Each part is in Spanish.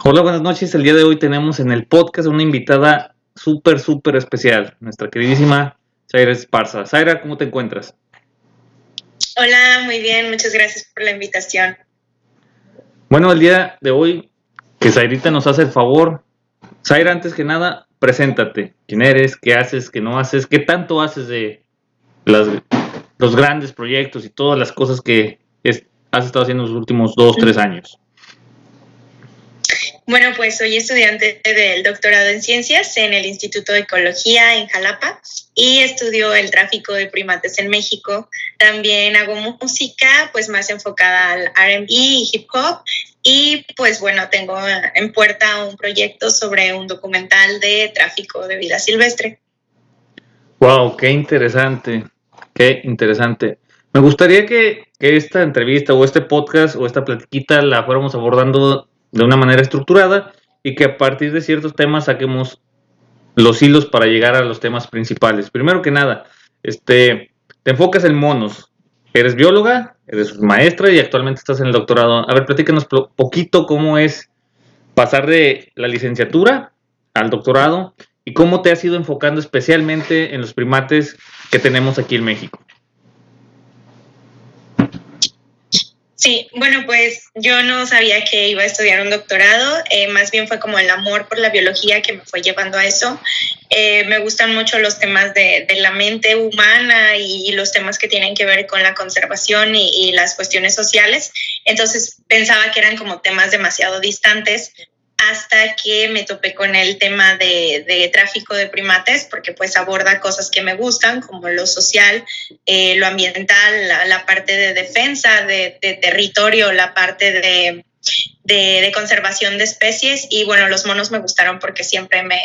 Hola, buenas noches. El día de hoy tenemos en el podcast una invitada súper especial, nuestra queridísima Zaira Esparza. Zaira, ¿cómo te encuentras? Hola, muy bien, muchas gracias por la invitación. Bueno, el día de hoy que Zairita nos hace el favor. Zaira, antes que nada, preséntate. ¿Quién eres? ¿Qué haces? ¿Qué no haces? ¿Qué tanto haces de las- los grandes proyectos y todas las cosas que has estado haciendo en los últimos 2, 3 años? Bueno, pues soy estudiante del doctorado en ciencias en el Instituto de Ecología en Jalapa y estudio el tráfico de primates en México. También hago música, pues más enfocada al R&B y hip hop. Y pues bueno, tengo en puerta un proyecto sobre un documental de tráfico de vida silvestre. Wow, qué interesante, qué interesante. Me gustaría que esta entrevista o este podcast o esta platiquita la fuéramos abordando de una manera estructurada y que a partir de ciertos temas saquemos los hilos para llegar a los temas principales. Primero que nada, te enfocas en monos. Eres bióloga, eres maestra y actualmente estás en el doctorado. A ver, platícanos poquito cómo es pasar de la licenciatura al doctorado y cómo te has ido enfocando especialmente en los primates que tenemos aquí en México. Sí, bueno, pues yo no sabía que iba a estudiar un doctorado, más bien fue como el amor por la biología que me fue llevando a eso. Me gustan mucho los temas de la mente humana y los temas que tienen que ver con la conservación y las cuestiones sociales, entonces pensaba que eran como temas demasiado distantes hasta que me topé con el tema de tráfico de primates, porque pues aborda cosas que me gustan, como lo social, lo ambiental, la parte de defensa de territorio, la parte de conservación de especies. Y bueno, los monos me gustaron porque siempre me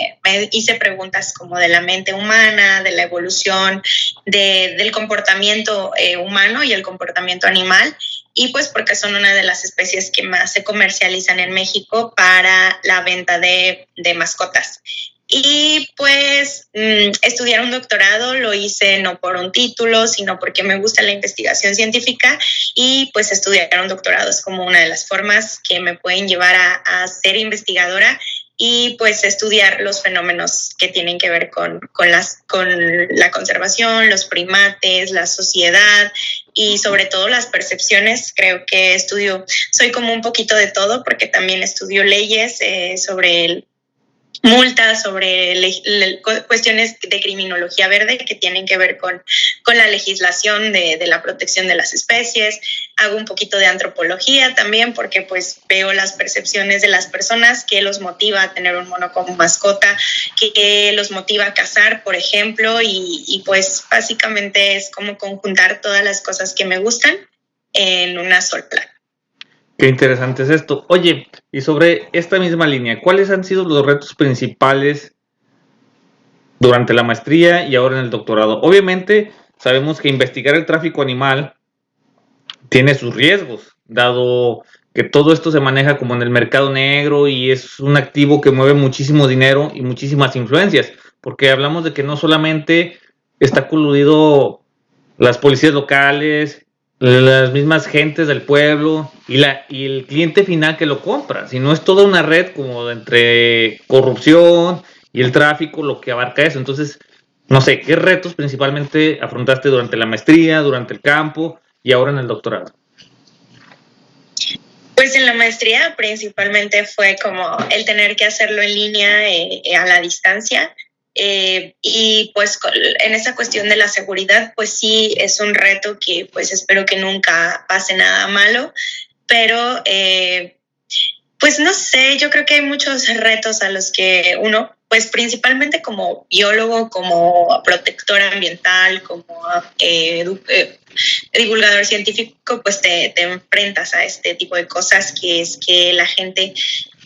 hice preguntas como de la mente humana, de la evolución, del comportamiento humano y el comportamiento animal. Y pues porque son una de las especies que más se comercializan en México para la venta de mascotas. Y pues estudiar un doctorado lo hice no por un título, sino porque me gusta la investigación científica, y pues estudiar un doctorado es como una de las formas que me pueden llevar a ser investigadora y pues estudiar los fenómenos que tienen que ver con la conservación, los primates, la sociedad y sobre todo las percepciones. Creo que soy como un poquito de todo, porque también estudio leyes sobre multas, sobre cuestiones de criminología verde que tienen que ver con la legislación de la protección de las especies. Hago un poquito de antropología también, porque pues veo las percepciones de las personas, que los motiva a tener un mono como mascota, que los motiva a cazar, por ejemplo, y pues básicamente es como conjuntar todas las cosas que me gustan en una sola. Qué interesante es esto. Oye, y sobre esta misma línea, ¿cuáles han sido los retos principales durante la maestría y ahora en el doctorado? Obviamente, sabemos que investigar el tráfico animal tiene sus riesgos, dado que todo esto se maneja como en el mercado negro y es un activo que mueve muchísimo dinero y muchísimas influencias, porque hablamos de que no solamente está coludido las policías locales, las mismas gentes del pueblo y el cliente final que lo compra, sino es toda una red como entre corrupción y el tráfico lo que abarca eso. Entonces, no sé, ¿qué retos principalmente afrontaste durante la maestría, durante el campo y ahora en el doctorado? Pues en la maestría principalmente fue como el tener que hacerlo en línea, a la distancia. Y pues en esa cuestión de la seguridad, pues sí es un reto que pues espero que nunca pase nada malo, pero pues no sé, yo creo que hay muchos retos a los que uno, pues principalmente como biólogo, como protector ambiental, como divulgador científico, pues te enfrentas a este tipo de cosas, que es que la gente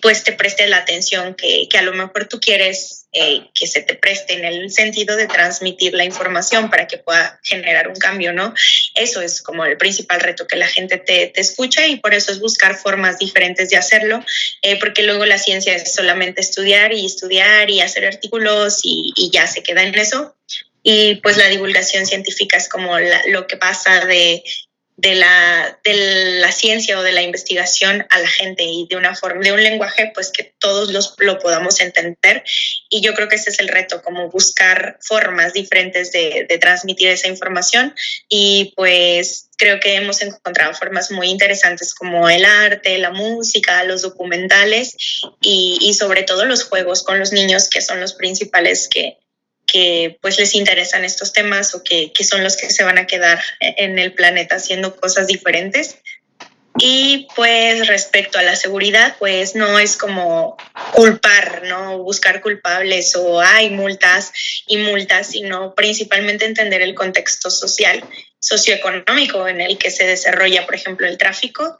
pues te preste la atención que a lo mejor tú quieres que se te preste, en el sentido de transmitir la información para que pueda generar un cambio, ¿no? Eso es como el principal reto, que la gente te escucha, y por eso es buscar formas diferentes de hacerlo, porque luego la ciencia es solamente estudiar y hacer artículos y ya se queda en eso. Y pues la divulgación científica es como lo que pasa de la ciencia o de la investigación a la gente y de una forma, de un lenguaje pues que todos lo podamos entender. Y yo creo que ese es el reto, como buscar formas diferentes de transmitir esa información. Y pues creo que hemos encontrado formas muy interesantes como el arte, la música, los documentales y sobre todo los juegos con los niños, que son los principales que pues les interesan estos temas o que son los que se van a quedar en el planeta haciendo cosas diferentes. Y pues respecto a la seguridad, pues no es como culpar, ¿no? Buscar culpables o hay multas y multas, sino principalmente entender el contexto social, socioeconómico en el que se desarrolla, por ejemplo, el tráfico,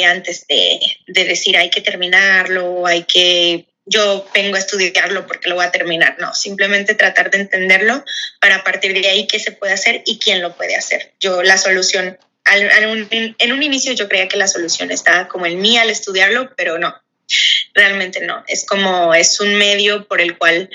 antes de decir hay que terminarlo, hay que yo vengo a estudiarlo porque lo voy a terminar. No, simplemente tratar de entenderlo para a partir de ahí qué se puede hacer y quién lo puede hacer. Yo la solución, en un inicio yo creía que la solución estaba como en mí al estudiarlo, pero no, realmente no. Es un medio por el cual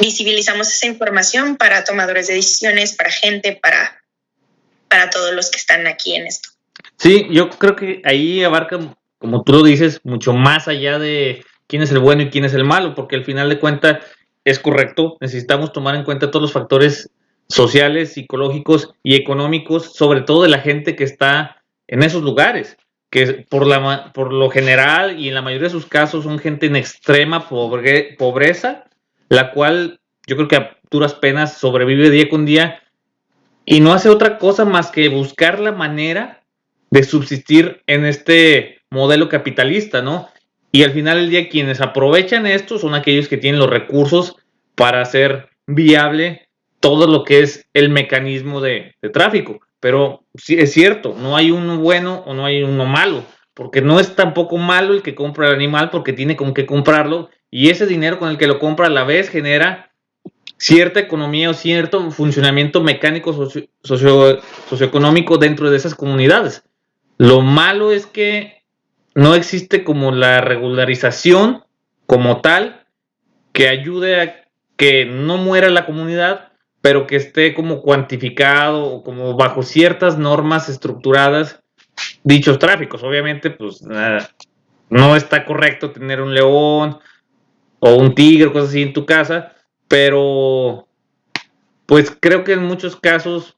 visibilizamos esa información para tomadores de decisiones, para gente, para todos los que están aquí en esto. Sí, yo creo que ahí abarca, como tú lo dices, mucho más allá de quién es el bueno y quién es el malo, porque al final de cuentas es correcto, necesitamos tomar en cuenta todos los factores sociales, psicológicos y económicos, sobre todo de la gente que está en esos lugares, que por lo general y en la mayoría de sus casos son gente en extrema pobreza, la cual yo creo que a duras penas sobrevive día con día y no hace otra cosa más que buscar la manera de subsistir en este modelo capitalista, ¿no? Y al final del día quienes aprovechan esto son aquellos que tienen los recursos para hacer viable todo lo que es el mecanismo de tráfico. Pero sí es cierto, no hay uno bueno o no hay uno malo, porque no es tampoco malo el que compra el animal porque tiene con qué comprarlo y ese dinero con el que lo compra a la vez genera cierta economía o cierto funcionamiento mecánico socioeconómico dentro de esas comunidades. Lo malo es que no existe como la regularización como tal que ayude a que no muera la comunidad, pero que esté como cuantificado o como bajo ciertas normas estructuradas dichos tráficos. Obviamente, pues no está correcto tener un león o un tigre o cosas así en tu casa, pero pues creo que en muchos casos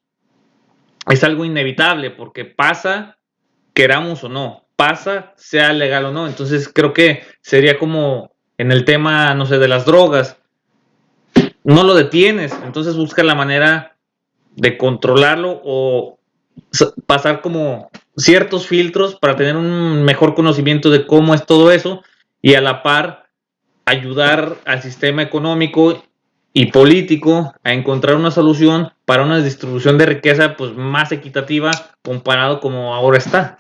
es algo inevitable porque pasa, queramos o no, pasa, sea legal o no. Entonces creo que sería como en el tema, no sé, de las drogas, no lo detienes, entonces busca la manera de controlarlo o pasar como ciertos filtros para tener un mejor conocimiento de cómo es todo eso y a la par ayudar al sistema económico y político a encontrar una solución para una distribución de riqueza pues más equitativa comparado como ahora está.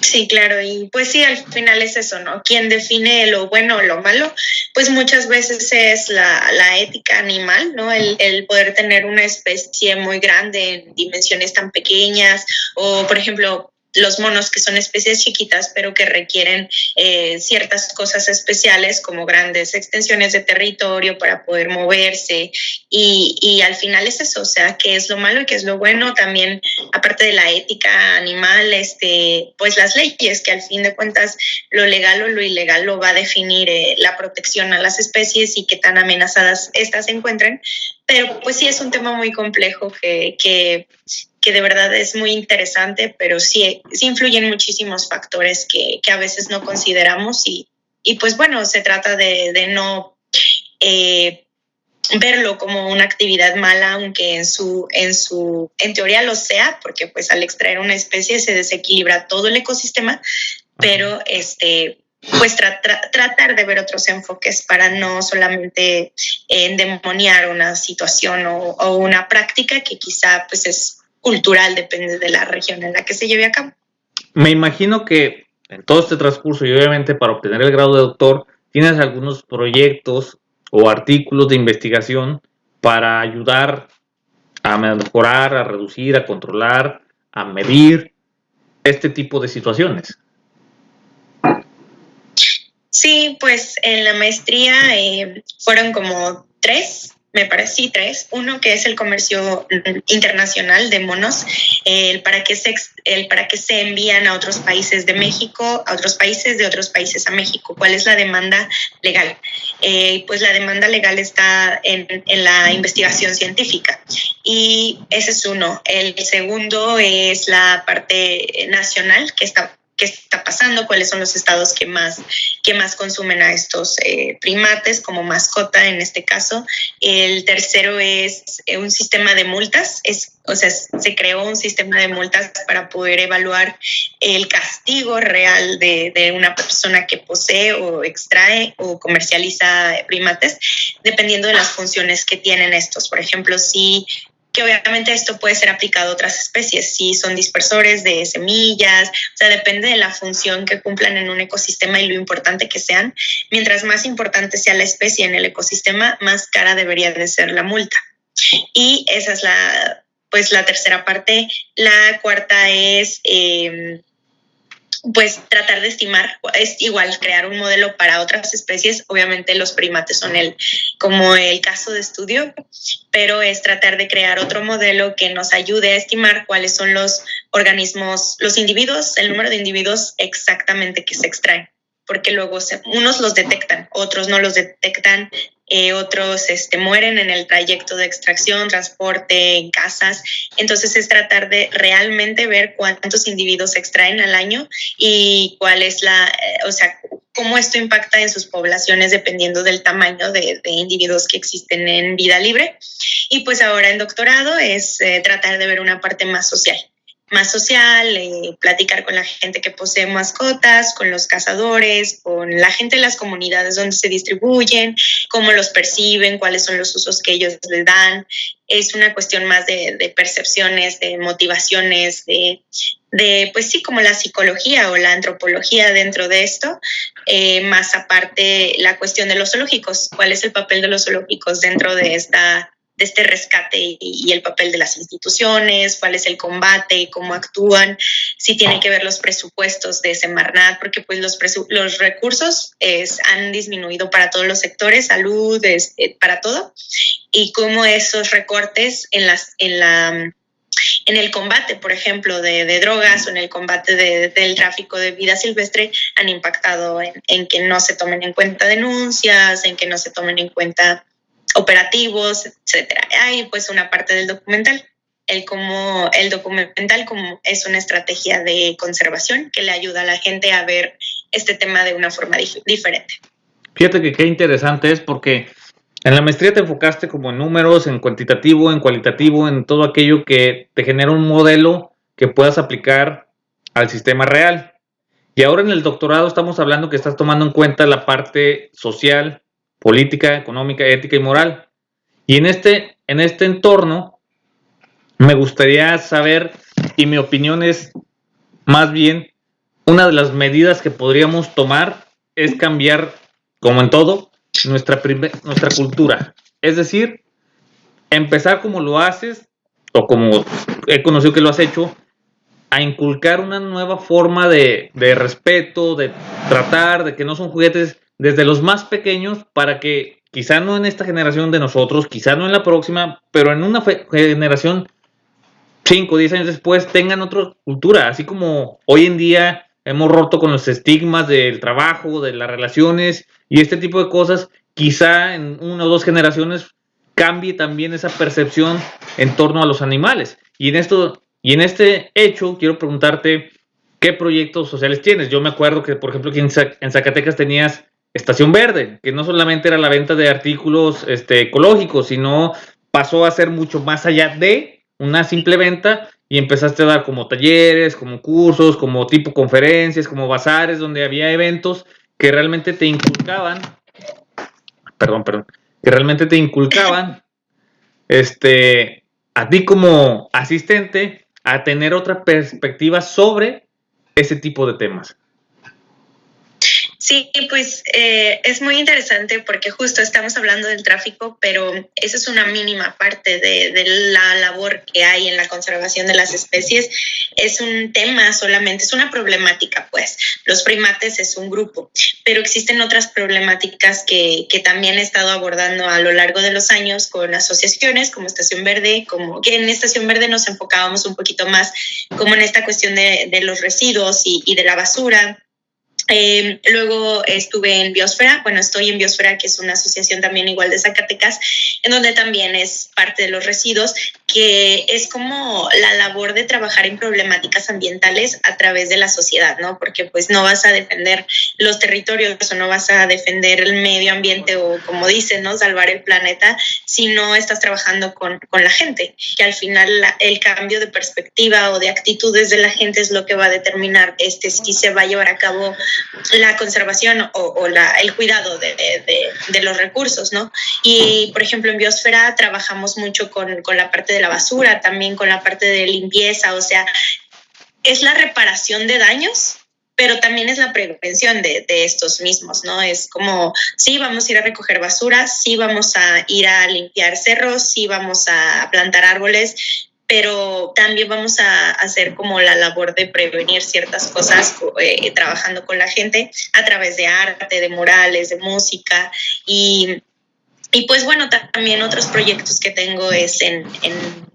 Sí, claro, y pues sí, al final es eso, ¿no? Quien define lo bueno o lo malo, pues muchas veces es la ética animal, ¿no? El poder tener una especie muy grande en dimensiones tan pequeñas, o por ejemplo, los monos que son especies chiquitas, pero que requieren ciertas cosas especiales como grandes extensiones de territorio para poder moverse. Y al final es eso, o sea, qué es lo malo y qué es lo bueno. También, aparte de la ética animal, pues las leyes, que al fin de cuentas lo legal o lo ilegal lo va a definir la protección a las especies y qué tan amenazadas estas se encuentren. Pero pues sí es un tema muy complejo que de verdad es muy interesante, pero sí influyen muchísimos factores que a veces no consideramos y pues bueno, se trata de no verlo como una actividad mala, aunque en teoría lo sea, porque pues al extraer una especie se desequilibra todo el ecosistema, pero pues tratar de ver otros enfoques para no solamente endemoniar una situación o una práctica que quizá pues es cultural, depende de la región en la que se lleve a cabo. Me imagino que en todo este transcurso y obviamente para obtener el grado de doctor tienes algunos proyectos o artículos de investigación para ayudar a mejorar, a reducir, a controlar, a medir este tipo de situaciones. Sí, pues en la maestría fueron como 3. me parece, sí, tres. Uno que es el comercio internacional de monos, el para qué se envían a otros países de México, a otros países, de otros países a México. ¿Cuál es la demanda legal? Pues la demanda legal está en la investigación científica. Y ese es uno. El segundo es la parte nacional, qué está pasando, cuáles son los estados que más consumen a estos primates como mascota en este caso. El tercero es un sistema de multas, se creó un sistema de multas para poder evaluar el castigo real de una persona que posee o extrae o comercializa primates, dependiendo de las funciones que tienen estos. Por ejemplo, que obviamente esto puede ser aplicado a otras especies, si son dispersores de semillas, o sea, depende de la función que cumplan en un ecosistema y lo importante que sean. Mientras más importante sea la especie en el ecosistema, más cara debería de ser la multa. Y esa es la tercera parte. La cuarta es pues tratar de estimar, es igual crear un modelo para otras especies. Obviamente los primates son como el caso de estudio, pero es tratar de crear otro modelo que nos ayude a estimar cuáles son los organismos, los individuos, el número de individuos exactamente que se extraen, porque luego unos los detectan, otros no los detectan, otros mueren en el trayecto de extracción, transporte, en casas. Entonces es tratar de realmente ver cuántos individuos se extraen al año y cuál es cómo esto impacta en sus poblaciones dependiendo del tamaño de individuos que existen en vida libre. Y pues ahora en doctorado es tratar de ver una parte más social, platicar con la gente que posee mascotas, con los cazadores, con la gente de las comunidades donde se distribuyen, cómo los perciben, cuáles son los usos que ellos les dan. Es una cuestión más de percepciones, de motivaciones, pues sí, como la psicología o la antropología dentro de esto, más aparte la cuestión de los zoológicos, cuál es el papel de los zoológicos dentro de este rescate y el papel de las instituciones, cuál es el combate, cómo actúan, si tienen que ver los presupuestos de Semarnat, porque pues los recursos han disminuido para todos los sectores, salud, para todo, y cómo esos recortes en el combate, por ejemplo, de drogas o en el combate del tráfico de vida silvestre han impactado en que no se tomen en cuenta denuncias, en que no se tomen en cuenta operativos, etcétera. Hay pues una parte del documental, el documental como es una estrategia de conservación que le ayuda a la gente a ver este tema de una forma diferente. Fíjate que qué interesante es porque en la maestría te enfocaste como en números, en cuantitativo, en cualitativo, en todo aquello que te genera un modelo que puedas aplicar al sistema real. Y ahora en el doctorado estamos hablando que estás tomando en cuenta la parte social, política, económica, ética y moral. Y en este entorno me gustaría saber, y mi opinión es más bien, una de las medidas que podríamos tomar es cambiar, como en todo, nuestra cultura. Es decir, empezar como lo haces, o como he conocido que lo has hecho, a inculcar una nueva forma de respeto, de tratar, de que no son juguetes desde los más pequeños, para que quizá no en esta generación de nosotros, quizá no en la próxima, pero en una generación 5 o 10 años después tengan otra cultura, así como hoy en día hemos roto con los estigmas del trabajo, de las relaciones y este tipo de cosas, quizá en 1 o 2 generaciones cambie también esa percepción en torno a los animales. Y en este hecho quiero preguntarte qué proyectos sociales tienes. Yo me acuerdo que, por ejemplo, aquí en Zacatecas tenías Estación Verde, que no solamente era la venta de artículos ecológicos, sino pasó a ser mucho más allá de una simple venta y empezaste a dar como talleres, como cursos, como tipo conferencias, como bazares, donde había eventos que realmente te inculcaban, que realmente te inculcaban, a ti como asistente, a tener otra perspectiva sobre ese tipo de temas. Sí, pues es muy interesante porque justo estamos hablando del tráfico, pero esa es una mínima parte de la labor que hay en la conservación de las especies. Es un tema solamente, es una problemática, pues. Los primates es un grupo, pero existen otras problemáticas que también he estado abordando a lo largo de los años con asociaciones como Estación Verde, como que en Estación Verde nos enfocábamos un poquito más como en esta cuestión de los residuos y de la basura. Luego estuve en Biosfera, bueno, estoy en Biosfera, que es una asociación también igual de Zacatecas, en donde también es parte de los residuos, que es como la labor de trabajar en problemáticas ambientales a través de la sociedad, ¿no? Porque pues no vas a defender los territorios o no vas a defender el medio ambiente o como dicen, ¿no? Salvar el planeta si no estás trabajando con la gente, que al final el cambio de perspectiva o de actitudes de la gente es lo que va a determinar si se va a llevar a cabo la conservación o el cuidado de los recursos, ¿no? Y, por ejemplo, en Biosfera trabajamos mucho con la parte de la basura, también con la parte de limpieza, o sea, es la reparación de daños, pero también es la prevención de estos mismos, ¿no? Es como, sí, vamos a ir a recoger basura, sí, vamos a ir a limpiar cerros, sí, vamos a plantar árboles, pero también vamos a hacer como la labor de prevenir ciertas cosas trabajando con la gente a través de arte, de murales, de música y pues bueno, también otros proyectos que tengo es en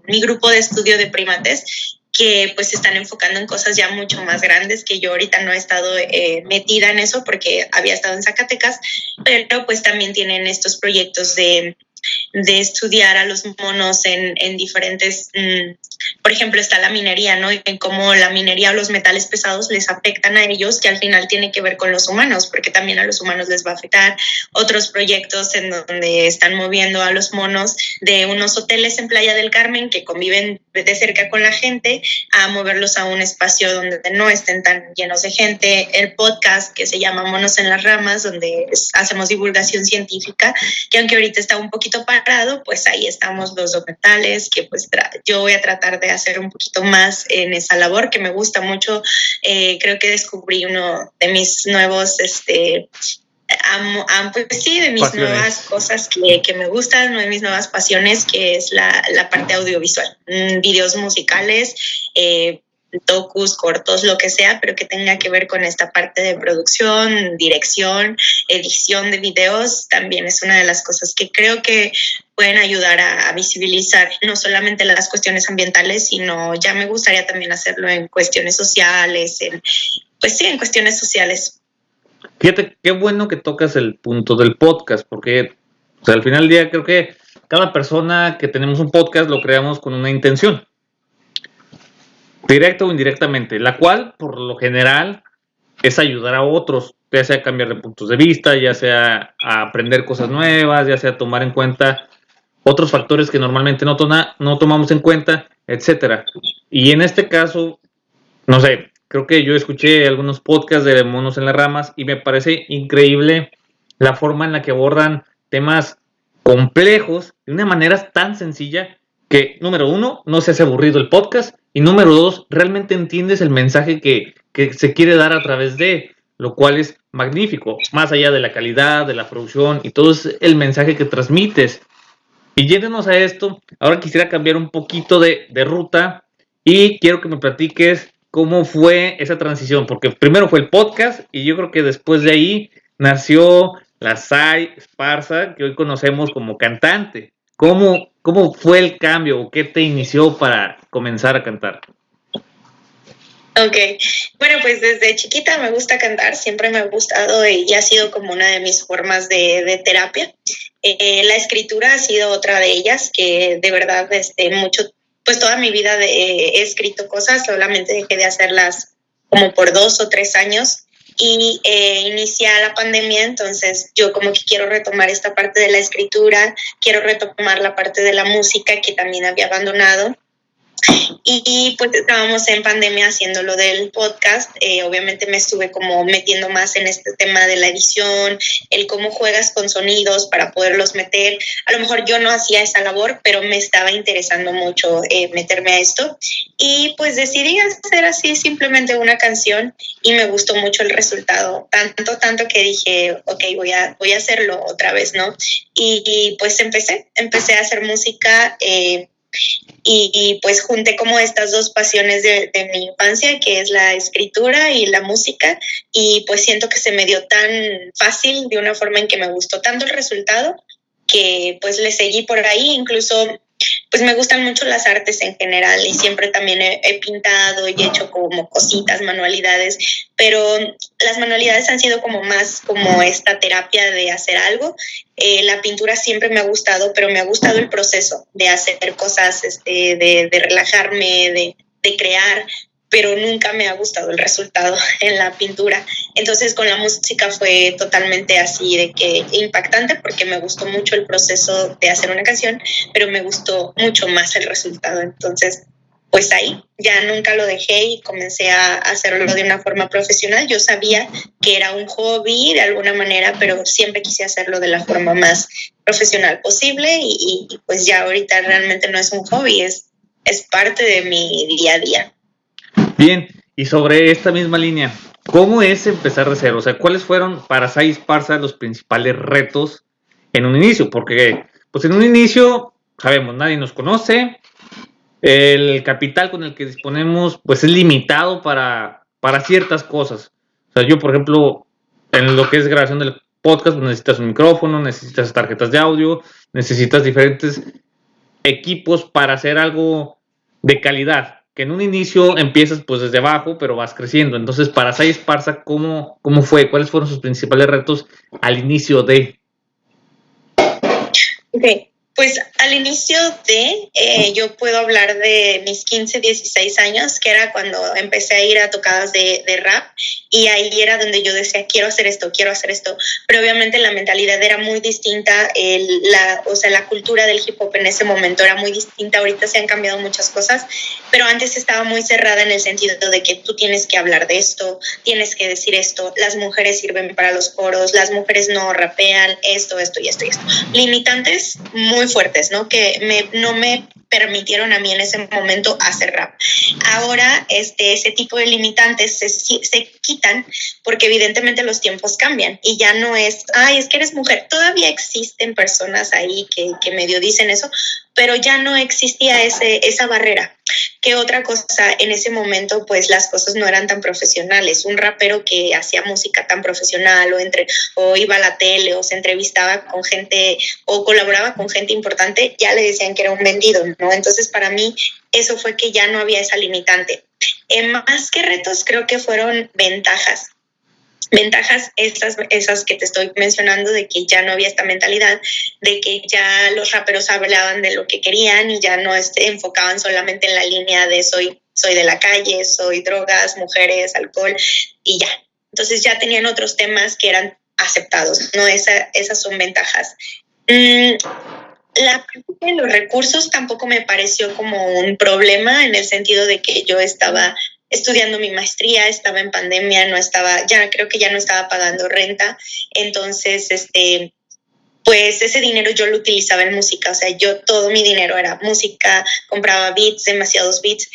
mi grupo de estudio de primates que pues se están enfocando en cosas ya mucho más grandes, que yo ahorita no he estado metida en eso porque había estado en Zacatecas, pero pues también tienen estos proyectos de estudiar a los monos en diferentes, por ejemplo, está la minería, ¿no? Y cómo la minería o los metales pesados les afectan a ellos, que al final tiene que ver con los humanos, porque también a los humanos les va a afectar. Otros proyectos en donde están moviendo a los monos de unos hoteles en Playa del Carmen que conviven de cerca con la gente a moverlos a un espacio donde no estén tan llenos de gente. El podcast que se llama Monos en las Ramas, donde hacemos divulgación científica, que aunque ahorita está un poquito parado, pues ahí estamos los documentales, que pues yo voy a tratar de hacer un poquito más en esa labor que me gusta mucho. Creo que descubrí uno de mis nuevos pues sí, de mis pasiones. Nuevas cosas que me gustan, una de mis nuevas pasiones, que es la parte audiovisual, videos musicales, docus, cortos, lo que sea, pero que tenga que ver con esta parte de producción, dirección, edición de videos, también es una de las cosas que creo que pueden ayudar a visibilizar no solamente las cuestiones ambientales, sino ya me gustaría también hacerlo en cuestiones sociales, pues sí, en cuestiones sociales. Fíjate, qué bueno que tocas el punto del podcast, porque o sea, al final del día creo que cada persona que tenemos un podcast lo creamos con una intención, directa o indirectamente, la cual por lo general es ayudar a otros, ya sea a cambiar de puntos de vista, ya sea a aprender cosas nuevas, ya sea a tomar en cuenta otros factores que normalmente no tomamos en cuenta, etcétera. Y en este caso, no sé, creo que yo escuché algunos podcasts de Monos en las Ramas y me parece increíble la forma en la que abordan temas complejos de una manera tan sencilla que, número uno, no se hace aburrido el podcast y número dos, realmente entiendes el mensaje que se quiere dar a través de, lo cual es magnífico, más allá de la calidad, de la producción y todo es el mensaje que transmites. Y yéndonos a esto, ahora quisiera cambiar un poquito de ruta y quiero que me platiques cómo fue esa transición, porque primero fue el podcast y yo creo que después de ahí nació la Sai Esparza, que hoy conocemos como cantante. ¿Cómo fue el cambio o qué te inició para comenzar a cantar? Ok, bueno, pues desde chiquita me gusta cantar, siempre me ha gustado y ha sido como una de mis formas de terapia. La escritura ha sido otra de ellas, que de verdad pues toda mi vida he escrito cosas, solamente dejé de hacerlas como por 2 o 3 años y inicia la pandemia, entonces yo como que quiero retomar esta parte de la escritura, quiero retomar la parte de la música que también había abandonado. Y pues estábamos en pandemia haciendo lo del podcast. Obviamente me estuve como metiendo más en este tema de la edición, el cómo juegas con sonidos para poderlos meter. A lo mejor yo no hacía esa labor, pero me estaba interesando mucho meterme a esto. Y pues decidí hacer así simplemente una canción y me gustó mucho el resultado. Tanto que dije, ok, voy a hacerlo otra vez, ¿no? Y pues empecé a hacer música. Y pues junté como estas dos pasiones de mi infancia, que es la escritura y la música, y pues siento que se me dio tan fácil, de una forma en que me gustó tanto el resultado, que pues le seguí por ahí. Incluso pues me gustan mucho las artes en general y siempre también he pintado y he hecho como cositas, manualidades, pero las manualidades han sido como más como esta terapia de hacer algo. La pintura siempre me ha gustado, pero me ha gustado el proceso de hacer cosas, de relajarme, de crear, pero nunca me ha gustado el resultado en la pintura. Entonces con la música fue totalmente así de que impactante, porque me gustó mucho el proceso de hacer una canción, pero me gustó mucho más el resultado. Entonces pues ahí ya nunca lo dejé y comencé a hacerlo de una forma profesional. Yo sabía que era un hobby de alguna manera, pero siempre quise hacerlo de la forma más profesional posible, y pues ya ahorita realmente no es un hobby, es parte de mi día a día. Bien, y sobre esta misma línea, ¿cómo es empezar de cero? O sea, ¿cuáles fueron para Sai Esparza los principales retos en un inicio? Porque, pues en un inicio, sabemos, nadie nos conoce, el capital con el que disponemos, pues es limitado para ciertas cosas. O sea, yo, por ejemplo, en lo que es grabación del podcast, pues necesitas un micrófono, necesitas tarjetas de audio, necesitas diferentes equipos para hacer algo de calidad, que en un inicio empiezas pues desde abajo, pero vas creciendo. Entonces, para Sai Esparza, ¿cómo fue? ¿Cuáles fueron sus principales retos al inicio de? Ok, pues al inicio yo puedo hablar de mis 15, 16 años, que era cuando empecé a ir a tocadas de rap, y ahí era donde yo decía, quiero hacer esto, pero obviamente la mentalidad era muy distinta, o sea, la cultura del hip hop en ese momento era muy distinta. Ahorita se han cambiado muchas cosas, pero antes estaba muy cerrada en el sentido de que tú tienes que hablar de esto, tienes que decir esto, las mujeres sirven para los coros, las mujeres no rapean, esto y esto. Limitantes muy fuertes, ¿no? Que no me permitieron a mí en ese momento hacer rap. Ahora ese tipo de limitantes se quitan, porque evidentemente los tiempos cambian y ya no es, ay, es que eres mujer. Todavía existen personas ahí que medio dicen eso, pero ya no existía esa barrera. ¿Qué otra cosa? En ese momento, pues las cosas no eran tan profesionales. Un rapero que hacía música tan profesional, o iba a la tele, o se entrevistaba con gente, o colaboraba con gente importante, ya le decían que era un vendido, ¿no? Entonces, para mí, eso fue que ya no había esa limitante. Más que retos, creo que fueron ventajas. Ventajas esas que te estoy mencionando, de que ya no había esta mentalidad, de que ya los raperos hablaban de lo que querían y ya no enfocaban solamente en la línea de soy de la calle, soy drogas, mujeres, alcohol y ya. Entonces ya tenían otros temas que eran aceptados, ¿no? Esas son ventajas. La parte de los recursos tampoco me pareció como un problema, en el sentido de que yo estaba estudiando mi maestría, estaba en pandemia, creo que ya no estaba pagando renta. Entonces, pues ese dinero yo lo utilizaba en música. O sea, todo mi dinero era música, compraba beats, demasiados beats.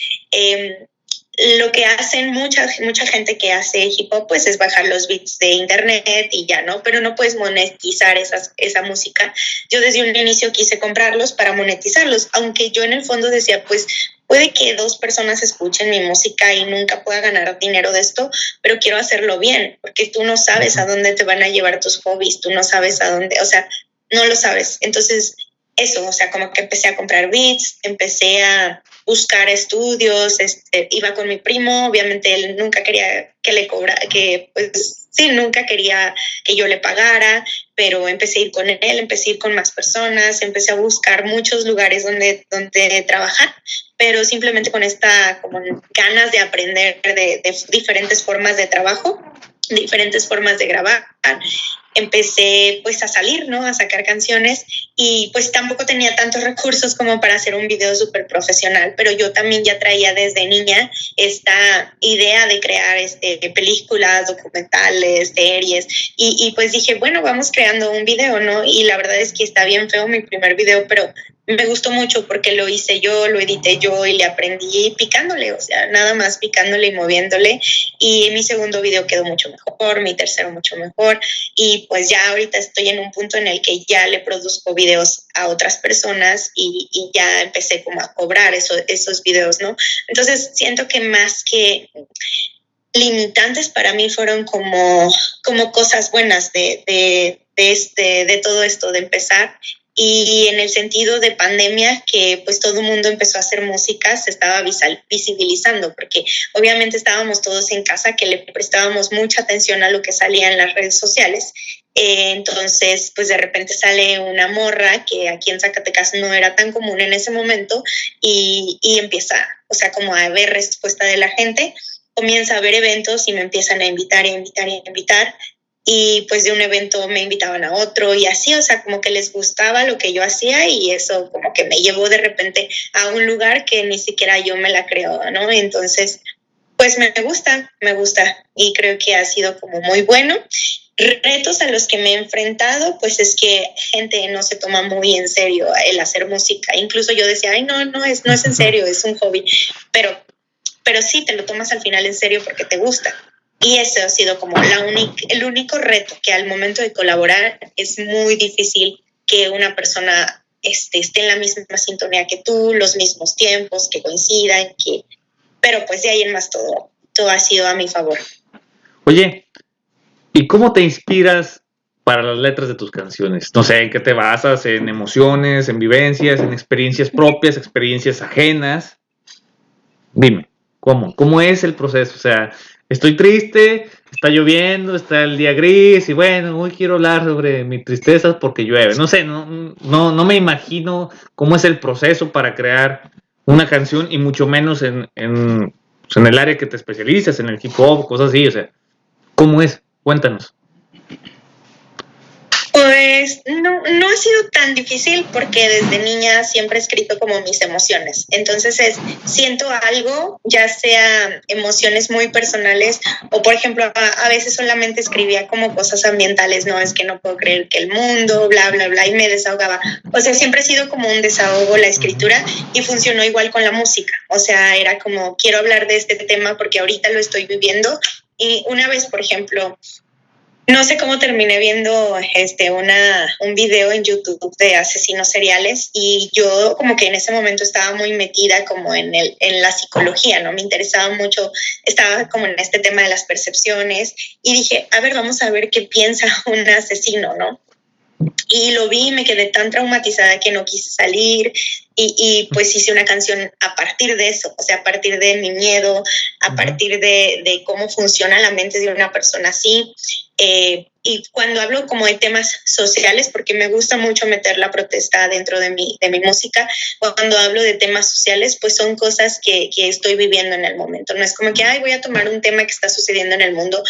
Lo que hacen mucha gente que hace hip hop, pues es bajar los beats de internet y ya, ¿no? Pero no puedes monetizar esa música. Yo desde un inicio quise comprarlos para monetizarlos, aunque yo en el fondo decía, pues puede que 2 personas escuchen mi música y nunca pueda ganar dinero de esto, pero quiero hacerlo bien, porque tú no sabes a dónde te van a llevar tus hobbies, tú no sabes a dónde, o sea, no lo sabes. Entonces, eso, o sea, como que empecé a comprar beats, empecé a buscar estudios, iba con mi primo. Obviamente él nunca quería que le cobrara, nunca quería que yo le pagara, pero empecé a ir con él, empecé a ir con más personas, empecé a buscar muchos lugares donde trabajar, pero simplemente con esta como ganas de aprender de diferentes formas de trabajo, diferentes formas de grabar. empecé pues a salir, ¿no? A sacar canciones y pues tampoco tenía tantos recursos como para hacer un video súper profesional, pero yo también ya traía desde niña esta idea de crear películas, documentales, series y pues dije, bueno, vamos creando un video, ¿no? Y la verdad es que está bien feo mi primer video, pero me gustó mucho porque lo hice yo, lo edité yo y le aprendí picándole, o sea, nada más picándole y moviéndole. Y mi segundo video quedó mucho mejor, mi tercero mucho mejor. Y pues ya ahorita estoy en un punto en el que ya le produzco videos a otras personas y ya empecé como a cobrar esos videos, ¿no? Entonces siento que más que limitantes para mí fueron como cosas buenas de todo esto, de empezar. Y en el sentido de pandemia, que pues todo el mundo empezó a hacer música, se estaba visibilizando, porque obviamente estábamos todos en casa, que le prestábamos mucha atención a lo que salía en las redes sociales. Entonces, pues de repente sale una morra que aquí en Zacatecas no era tan común en ese momento y empieza, o sea, como a ver respuesta de la gente, comienza a ver eventos y me empiezan a invitar y pues de un evento me invitaban a otro y así, o sea, como que les gustaba lo que yo hacía y eso como que me llevó de repente a un lugar que ni siquiera yo me la creo, ¿no? Entonces, pues me gusta y creo que ha sido como muy bueno. Retos a los que me he enfrentado, pues es que gente no se toma muy en serio el hacer música. Incluso yo decía, ay, no es en serio, es un hobby, pero sí te lo tomas al final en serio porque te gusta. Y ese ha sido como el único reto, que al momento de colaborar es muy difícil que una persona esté en la misma sintonía que tú, los mismos tiempos, que coincidan, pero pues de ahí en más todo ha sido a mi favor. Oye, ¿y cómo te inspiras para las letras de tus canciones? No sé, ¿en qué te basas? ¿En emociones, en vivencias, en experiencias propias, experiencias ajenas? Dime, ¿cómo es el proceso? O sea, estoy triste, está lloviendo, está el día gris y bueno, hoy quiero hablar sobre mi tristeza porque llueve. No sé, no me imagino cómo es el proceso para crear una canción y mucho menos pues, en el área que te especializas, en el hip hop, cosas así. O sea, ¿cómo es? Cuéntanos. Pues no ha sido tan difícil porque desde niña siempre he escrito como mis emociones. Entonces siento algo, ya sea emociones muy personales o por ejemplo a veces solamente escribía como cosas ambientales, no es que no puedo creer que el mundo, bla, bla, bla, y me desahogaba. O sea, siempre ha sido como un desahogo la escritura y funcionó igual con la música. O sea, era como quiero hablar de este tema porque ahorita lo estoy viviendo. Y una vez, por ejemplo, no sé cómo terminé viendo un video en YouTube de asesinos seriales y yo como que en ese momento estaba muy metida como en la psicología, ¿no? Me interesaba mucho, estaba como en este tema de las percepciones y dije, a ver, vamos a ver qué piensa un asesino, ¿no? Y lo vi y me quedé tan traumatizada que no quise salir y pues hice una canción a partir de eso, o sea, a partir de mi miedo, a partir de cómo funciona la mente de una persona así. Y cuando hablo como de temas sociales, porque me gusta mucho meter la protesta dentro de mi música, cuando hablo de temas sociales, pues son cosas que estoy viviendo en el momento. No es como que, ay, voy a tomar un tema que está sucediendo en el mundo.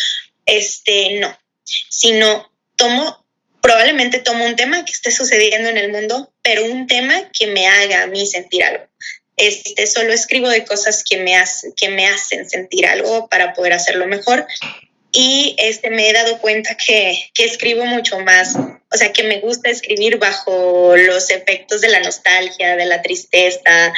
No, sino probablemente tomo un tema que esté sucediendo en el mundo, pero un tema que me haga a mí sentir algo. Solo escribo de cosas que me hacen sentir algo para poder hacerlo mejor. Y me he dado cuenta que escribo mucho más, o sea, que me gusta escribir bajo los efectos de la nostalgia, de la tristeza,